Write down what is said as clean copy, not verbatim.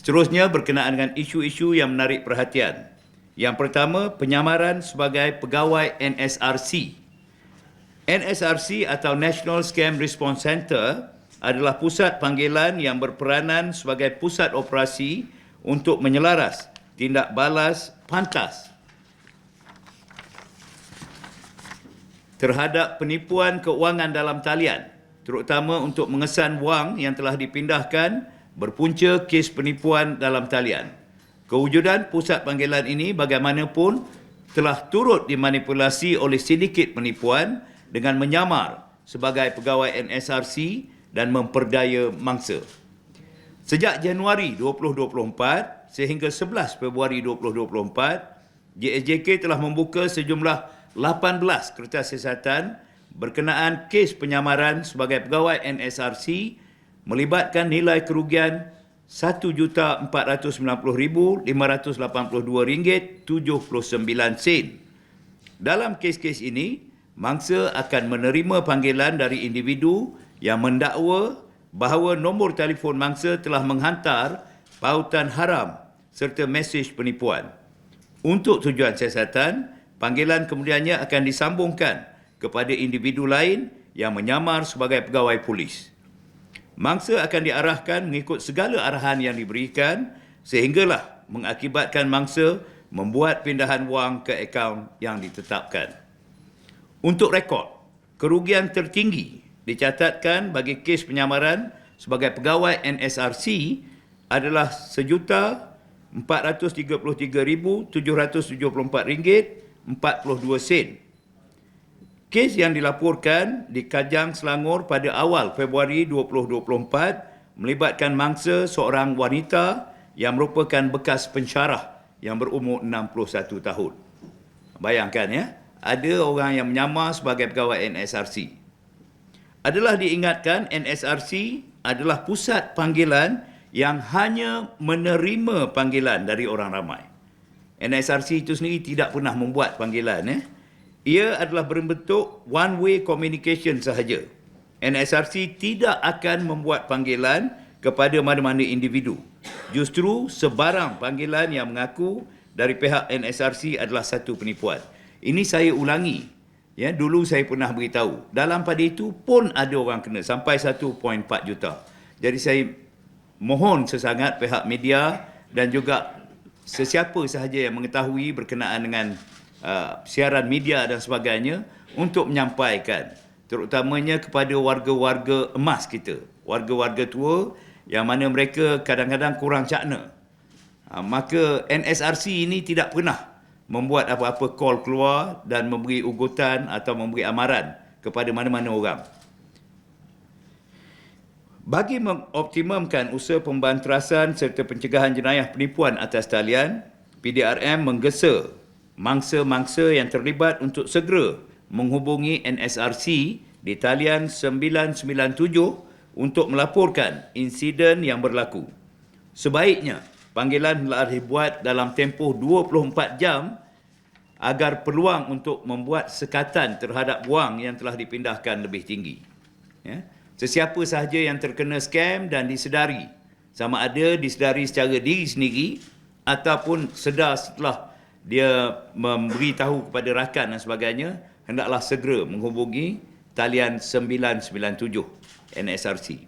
Seterusnya berkenaan dengan isu-isu yang menarik perhatian. Yang pertama, penyamaran sebagai pegawai NSRC. NSRC atau National Scam Response Center adalah pusat panggilan yang berperanan sebagai pusat operasi untuk menyelaras tindak balas pantas terhadap penipuan keuangan dalam talian, terutama untuk mengesan wang yang telah dipindahkan berpunca kes penipuan dalam talian. Kewujudan pusat panggilan ini bagaimanapun telah turut dimanipulasi oleh sindiket penipuan dengan menyamar sebagai pegawai NSRC dan memperdaya mangsa. Sejak Januari 2024 sehingga 11 Februari 2024, JSJK telah membuka sejumlah 18 kertas siasatan berkenaan kes penyamaran sebagai pegawai NSRC melibatkan nilai kerugian RM1,490,582.79. Dalam kes-kes ini, mangsa akan menerima panggilan dari individu yang mendakwa bahawa nombor telefon mangsa telah menghantar pautan haram serta mesej penipuan. Untuk tujuan siasatan, panggilan kemudiannya akan disambungkan kepada individu lain yang menyamar sebagai pegawai polis. Mangsa akan diarahkan mengikut segala arahan yang diberikan sehinggalah mengakibatkan mangsa membuat pindahan wang ke akaun yang ditetapkan. Untuk rekod, kerugian tertinggi dicatatkan bagi kes penyamaran sebagai pegawai NSRC adalah RM433,774.42. Kes yang dilaporkan di Kajang Selangor pada awal Februari 2024 melibatkan mangsa seorang wanita yang merupakan bekas pensyarah yang berumur 61 tahun. Bayangkan ya, ada orang yang menyamar sebagai pegawai NSRC. Adalah diingatkan NSRC adalah pusat panggilan yang hanya menerima panggilan dari orang ramai. NSRC itu sendiri tidak pernah membuat panggilan. Ia adalah berbentuk one-way communication sahaja. NSRC tidak akan membuat panggilan kepada mana-mana individu. Justru sebarang panggilan yang mengaku dari pihak NSRC adalah satu penipuan. Ini saya ulangi. Ya, dulu saya pernah beritahu. Dalam pada itu pun ada orang kena sampai 1.4 juta. Jadi saya mohon sesangat pihak media dan juga sesiapa sahaja yang mengetahui berkenaan dengan siaran media dan sebagainya untuk menyampaikan terutamanya kepada warga-warga emas kita, warga-warga tua yang mana mereka kadang-kadang kurang cakna. Maka NSRC ini tidak pernah membuat apa-apa call keluar dan memberi ugutan atau memberi amaran kepada mana-mana orang. Bagi mengoptimumkan usaha pembanterasan serta pencegahan jenayah penipuan atas talian, PDRM menggesa mangsa-mangsa yang terlibat untuk segera menghubungi NSRC di talian 997 untuk melaporkan insiden yang berlaku. Sebaiknya, panggilan hendaklah dibuat dalam tempoh 24 jam agar peluang untuk membuat sekatan terhadap wang yang telah dipindahkan lebih tinggi. Ya. Sesiapa sahaja yang terkena skam dan disedari, sama ada disedari secara diri sendiri ataupun sedar setelah dia memberitahu kepada rakan dan sebagainya, hendaklah segera menghubungi talian 997 NSRC.